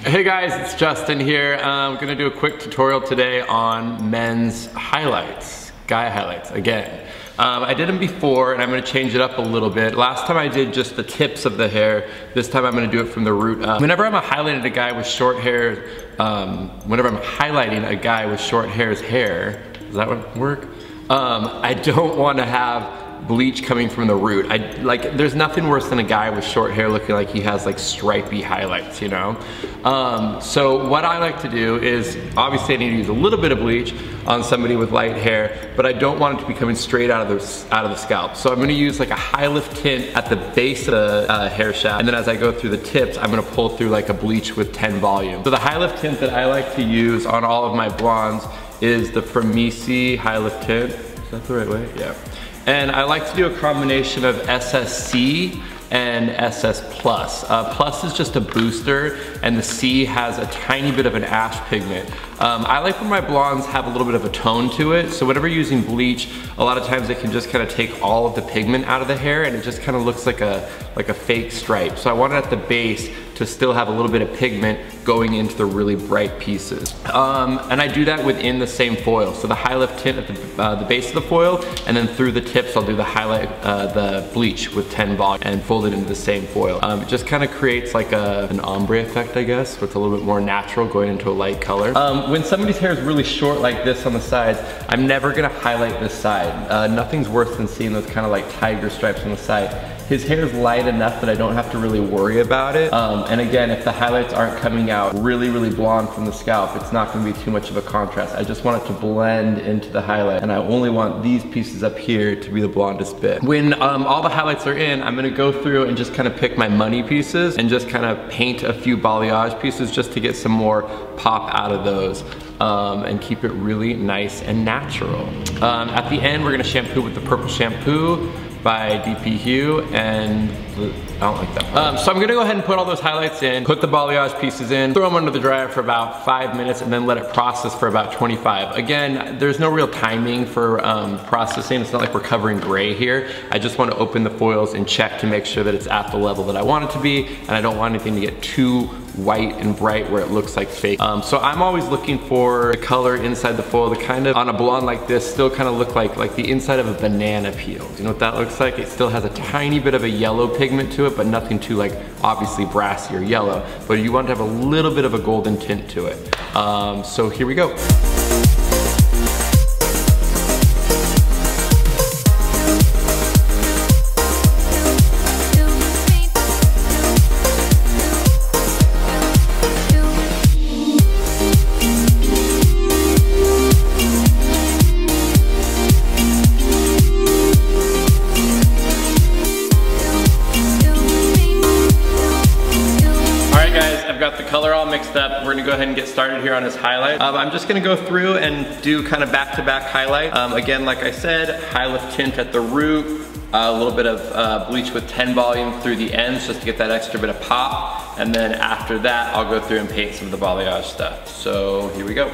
Hey guys, it's Justin here. I'm gonna do a quick tutorial today on men's highlights, guy highlights again. I did them before and I'm gonna change it up a little bit. Last time I did just the tips of the hair. This time I'm gonna do it from the root up. Whenever I'm highlighting a guy with short hair, hair, does that one work? I don't wanna have bleach coming from the root. There's nothing worse than a guy with short hair looking like he has like stripy highlights, you know? So what I like to do is, obviously I need to use a little bit of bleach on somebody with light hair, but I don't want it to be coming straight out of the scalp. So I'm gonna use like a high lift tint at the base of the hair shaft, and then as I go through the tips, I'm gonna pull through like a bleach with 10 volume. So the high lift tint that I like to use on all of my blondes is the Framisi high lift tint. Is that the right way? Yeah. And I like to do a combination of SSC and SS Plus. Plus is just a booster, and the C has a tiny bit of an ash pigment. I like when my blondes have a little bit of a tone to it, so whenever you're using bleach, a lot of times it can just kind of take all of the pigment out of the hair and it just kind of looks like a fake stripe. So I want it at the base to still have a little bit of pigment going into the really bright pieces. And I do that within the same foil. So the high lift tint at the base of the foil, and then through the tips I'll do the bleach with 10 volume and fold it into the same foil. It just kind of creates like an ombre effect, I guess, where it's a little bit more natural going into a light color. When somebody's hair is really short like this on the sides, I'm never gonna highlight this side. Nothing's worse than seeing those kind of like tiger stripes on the side. His hair is light enough that I don't have to really worry about it. And again, if the highlights aren't coming out really, really blonde from the scalp, it's not gonna be too much of a contrast. I just want it to blend into the highlight, and I only want these pieces up here to be the blondest bit. When all the highlights are in, I'm gonna go through and just kind of pick my money pieces and just kind of paint a few balayage pieces just to get some more pop out of those. And keep it really nice and natural. At the end, we're gonna shampoo with the purple shampoo by DP Hue, and I don't like that. So I'm gonna go ahead and put all those highlights in, put the balayage pieces in, throw them under the dryer for about 5 minutes, and then let it process for about 25. Again, there's no real timing for processing. It's not like we're covering gray here. I just wanna open the foils and check to make sure that it's at the level that I want it to be, and I don't want anything to get too white and bright where it looks like fake. So I'm always looking for the color inside the foil to kind of, on a blonde like this, still kind of look like the inside of a banana peel. Do you know what that looks like? It still has a tiny bit of a yellow pigment to it, but nothing too like obviously brassy or yellow, but you want to have a little bit of a golden tint to it. So here we go. Got the color all mixed up. We're gonna go ahead and get started here on his highlight. I'm just gonna go through and do kind of back-to-back highlight. Again, like I said, high lift tint at the root, a little bit of bleach with 10 volume through the ends just to get that extra bit of pop. And then after that, I'll go through and paint some of the balayage stuff. So here we go.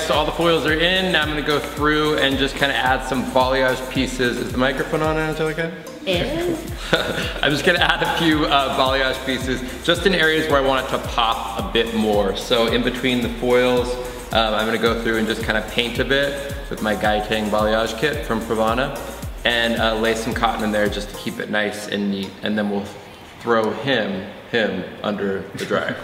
so all the foils are in. Now I'm gonna go through and just kind of add some balayage pieces. Is the microphone on, Angelica? It is. I'm just gonna add a few balayage pieces just in areas where I want it to pop a bit more. So in between the foils, I'm gonna go through and just kind of paint a bit with my Gaitang balayage kit from Pravana and lay some cotton in there just to keep it nice and neat. And then we'll throw him under the dryer.